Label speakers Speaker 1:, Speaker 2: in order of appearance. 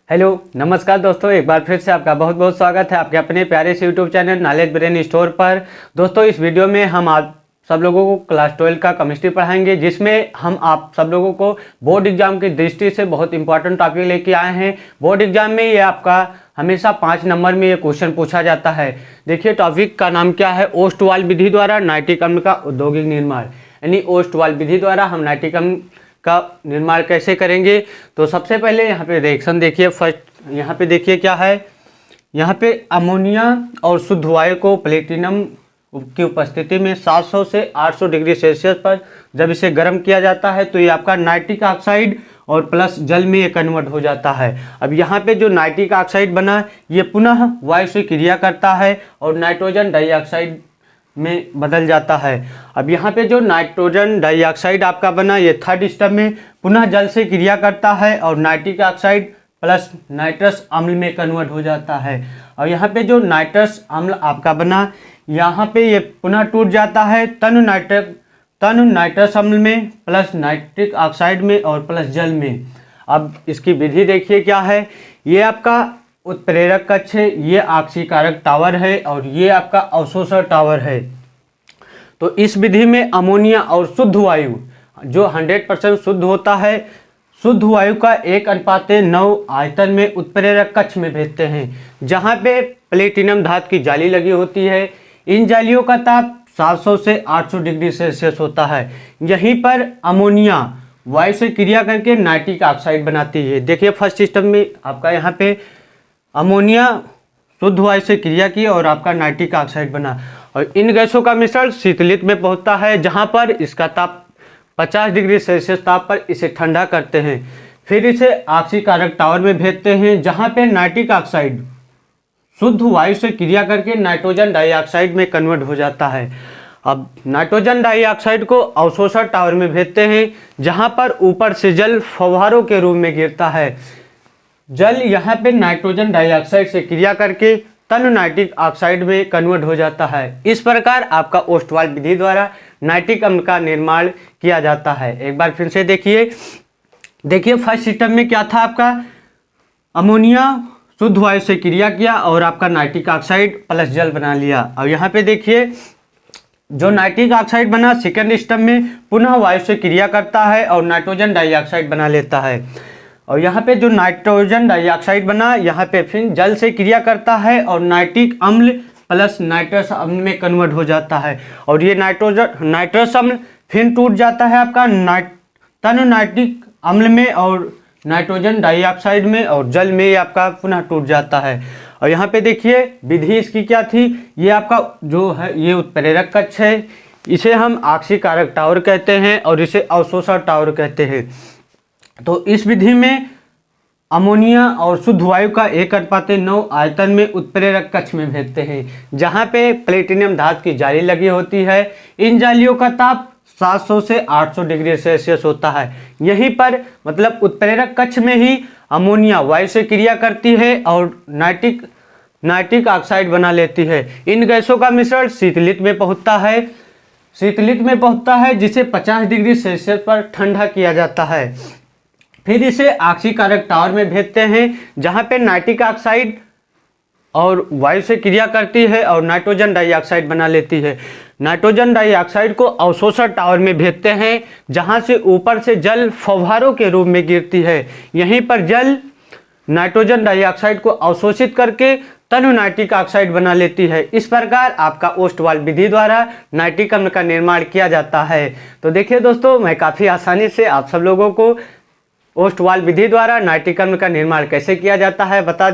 Speaker 1: Hello नमस्कार दोस्तों, एक बार फिर से आपका बहुत बहुत स्वागत है आपके अपने प्यारे से YouTube channel knowledge brain store पर। दोस्तों, इस वीडियो में हम आप सब लोगों को क्लास 12 का केमिस्ट्री पढ़ाएंगे, जिसमें हम आप सब लोगों को बोर्ड एग्जाम की दृष्टि से बहुत इंपॉर्टेंट टॉपिक लेके आए हैं। बोर्ड एग्जाम में ये आपका हमेशा 5 नंबर में ये क्वेश्चन पूछा जाता है। देखिए, टॉपिक का नाम क्या है? ओस्टवाल विधि द्वारा नाइट्रिक अम्ल का औद्योगिक निर्माण, यानी ओस्टवाल विधि द्वारा हम नाइट्रिक अम्ल का निर्माण कैसे करेंगे। तो सबसे पहले यहाँ पे रिएक्शन देखिए। फर्स्ट यहाँ पे देखिए क्या है, यहाँ पे अमोनिया और शुद्ध वायु को प्लेटिनम की उपस्थिति में 700 से 800 डिग्री सेल्सियस पर जब इसे गर्म किया जाता है तो ये आपका नाइट्रिक ऑक्साइड और प्लस जल में ये कन्वर्ट हो जाता है। अब यहाँ पे जो नाइट्रिक ऑक्साइड बना ये पुनः वायु से क्रिया करता है और नाइट्रोजन डाइऑक्साइड में बदल जाता है। अब यहाँ पे जो नाइट्रोजन डाइऑक्साइड आपका बना ये थर्ड स्टेप में पुनः जल से क्रिया करता है और नाइट्रिक ऑक्साइड प्लस नाइट्रस अम्ल में कन्वर्ट हो जाता है। और यहाँ पे जो नाइट्रस अम्ल आपका बना यहाँ पे ये पुनः टूट जाता है तनु नाइट्रस अम्ल में प्लस नाइट्रिक ऑक्साइड में और प्लस जल में। अब इसकी विधि देखिए क्या है। ये आपका उत्प्रेरक कक्ष है, ये आक्सीकारक टावर है और ये आपका अवशोषण टावर है। तो इस विधि में अमोनिया और शुद्ध वायु जो 100% शुद्ध होता है, शुद्ध वायु का 1:9 आयतन में उत्प्रेरक कक्ष में भेजते हैं, जहाँ पे प्लेटिनम धातु की जाली लगी होती है। इन जालियों का ताप 700 से 800 डिग्री सेल्सियस होता है। यहीं पर अमोनिया वायु से क्रिया करके नाइट्रिक ऑक्साइड बनाती है। देखिए, फर्स्ट सिस्टम में आपका यहाँ पे अमोनिया शुद्ध वायु से क्रिया की और आपका नाइट्रिक ऑक्साइड बना, और इन गैसों का मिश्रण शीतलित में पहुंचता है, जहां पर इसका ताप 50 डिग्री सेल्सियस ताप पर इसे ठंडा करते हैं। फिर इसे आक्सीकारक टावर में भेजते हैं, जहां पे नाइट्रिक ऑक्साइड शुद्ध वायु से क्रिया करके नाइट्रोजन डाइऑक्साइड में कन्वर्ट हो जाता है। अब नाइट्रोजन डाइऑक्साइड को अवशोषण टावर में भेजते हैं, जहां पर ऊपर से जल फव्वारों के रूप में गिरता है। जल यहाँ पे नाइट्रोजन डाइऑक्साइड से क्रिया करके तनु नाइट्रिक ऑक्साइड में कन्वर्ट हो जाता है। इस प्रकार आपका ओस्टवाल विधि द्वारा नाइट्रिक अम्ल का निर्माण किया जाता है। एक बार फिर से देखिए फर्स्ट सिस्टम में क्या था आपका, अमोनिया शुद्ध वायु से क्रिया किया और आपका नाइट्रिक ऑक्साइड प्लस जल बना लिया। और यहाँ पे देखिए जो नाइट्रिक ऑक्साइड बना सेकेंड स्टेप में पुनः वायु से क्रिया करता है और नाइट्रोजन डाइऑक्साइड बना लेता है। और यहाँ पे जो नाइट्रोजन डाइऑक्साइड बना यहाँ पे फिर जल से क्रिया करता है और नाइट्रिक अम्ल प्लस नाइट्रस अम्ल में कन्वर्ट हो जाता है। और ये नाइट्रस अम्ल फिर टूट जाता है आपका तनु नाइट्रिक अम्ल में और नाइट्रोजन डाइऑक्साइड में, और जल में आपका पुनः टूट जाता है। और यहाँ पे देखिए विधि इसकी क्या थी, ये आपका जो है ये उत्प्रेरक कक्ष है, इसे हम आक्सीकारक टावर कहते हैं और इसे अवशोषण टावर कहते हैं। तो इस विधि में अमोनिया और शुद्ध वायु का 1:9 आयतन में उत्प्रेरक कक्ष में भेजते हैं, जहां पे प्लेटिनम धातु की जाली लगी होती है। इन जालियों का ताप 700 से 800 डिग्री सेल्सियस होता है। यहीं पर मतलब उत्प्रेरक कक्ष में ही अमोनिया वायु से क्रिया करती है और नाइट्रिक ऑक्साइड बना लेती है। इन गैसों का मिश्रण शीतलित में पहुंचता है, जिसे 50 डिग्री सेल्सियस पर ठंडा किया जाता है। फिर इसे आक्सीकारक टावर में भेजते हैं, जहां पे नाइट्रिक ऑक्साइड और वायु से क्रिया करती है और नाइट्रोजन डाइऑक्साइड बना लेती है। नाइट्रोजन डाइऑक्साइड को अवशोषण टावर में भेजते हैं, जहां से ऊपर से जल फव्वारों के रूप में गिरती है। यहीं पर जल नाइट्रोजन डाइऑक्साइड को अवशोषित करके तनु नाइट्रिक ऑक्साइड बना लेती है। इस प्रकार आपका ओस्टवाल विधि द्वारा नाइट्रिक अम्ल का निर्माण किया जाता है। तो देखिए दोस्तों, मैं काफ़ी आसानी से आप सब लोगों को ओस्टवाल विधि द्वारा नाइट्रिक अम्ल का निर्माण कैसे किया जाता है बता